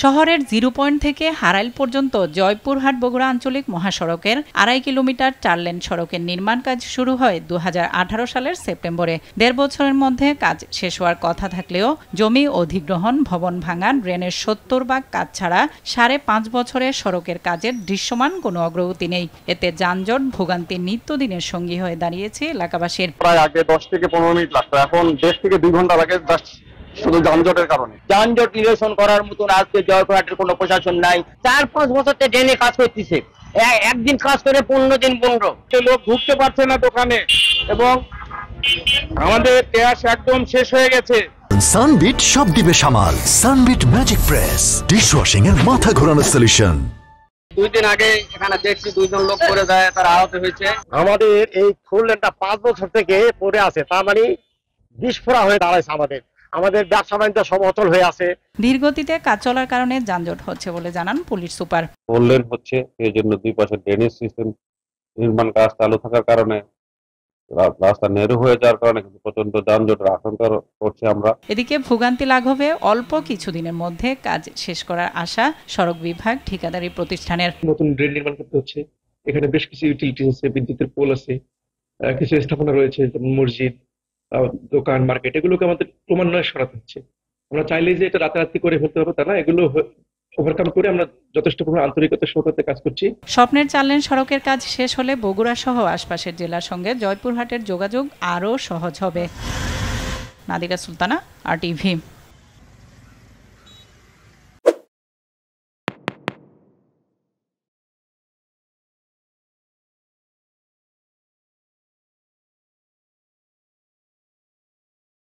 শহরের zero point থেকে হারাইল পর্যন্ত জয়পুরহাট বগুড়া আঞ্চলিক মহাসড়কের ২.৫ কিলোমিটার ৪ লেন সড়কের নির্মাণ কাজ শুরু হয় ২০১৮ সালের সেপ্টেম্বরে। ১.৫ বছরের মধ্যে কাজ শেষ হওয়ার কথা থাকলেও জমি অধিগ্রহণ, ভবন ভাঙা, ড্রেনের ৭০ ভাগ কাজ ছাড়া ৫.৫ বছরে সড়কের কাজের দৃশ্যমান কোনো অগ্রগতি নেই। এতে যানজট ভোগান্তির নিত্যদিনের সঙ্গী হয়ে দাঁড়িয়েছে এলাকাবাসীর। প্রায় আগে ১০ থেকে ১৫ মিনিট লাগতো, এখন ১.৫ থেকে ২ ঘন্টা লাগে শুধু যানজটের কারণে। যানজট নিরসন করার মতন আজকে জয়পুরহাটের কোনো প্রশাসন নাই। ৪-৫ বছর থেকে ড্রেনে কাজ করতেছে, একদিন কাজ করে ১৫ দিন বন্ধ। লোক ঢুকতে পারছে না দোকানে এবং আমাদের গ্যাস একদম শেষ হয়ে গেছে। সানবিট সব দিবে সামাল। সানবিট ম্যাজিক প্রেস ডিশওয়াশিং এর মাথা ঘোরানো সলিউশন। ২ দিন আগে এখানে দেখছি ২ জন লোক পড়ে যায়, তারা আহত হয়েছে। আমাদের এই ফুল লেনটা ৫ বছর থেকে পড়ে আছে, তার মানে বিস্ফোরা হয়ে দাঁড়াইছে। আমাদের ব্যবসা বাণিজ্য সব অচল হয়ে আছে। ধীরগতিতে কাজ চলার কারণে যানজট হচ্ছে বলে জানান পুলিশ সুপার। ফুল লেন হচ্ছে, এই জন্য দুই পাশে ড্রেনেজ সিস্টেম নির্মাণ কাজ চালু থাকার কারণে রাস্তা নেরু হয়ে যাওয়ার কারণে কিন্তু প্রচন্ড যানজটের আশঙ্কা করছি আমরা। এদিকে ভোগান্তি লাঘবে অল্প কিছুদিনের মধ্যে কাজ শেষ করার আশা সড়ক বিভাগ ঠিকাদারি প্রতিষ্ঠানের। নতুন ড্রেন নির্মাণ করতে হচ্ছে, এখানে বেশ কিছু ইউটিলিটি আছে, বিদ্যুতের পোল আছে, কিছু স্থাপনা রয়েছে, যেমন মসজিদ, দোকান, মার্কেট, এগুলোকে আমাদের ক্রমান্বয়ে সরাতে হচ্ছে। আমরা চাইলে যে এটা রাতারাতি করে ফেলতে হবে তা না, এগুলো ওভারকাম করে আমরা যথেষ্ট পরিমাণ আন্তরিকতার সাথে কাজ করছি। স্বপ্নের ৪ লেন সড়কের কাজ শেষ হলে বগুড়া সহ আশপাশের জেলার সঙ্গে জয়পুরহাটের যোগাযোগ আরও সহজ হবে। নাদিরা সুলতানা, RTV।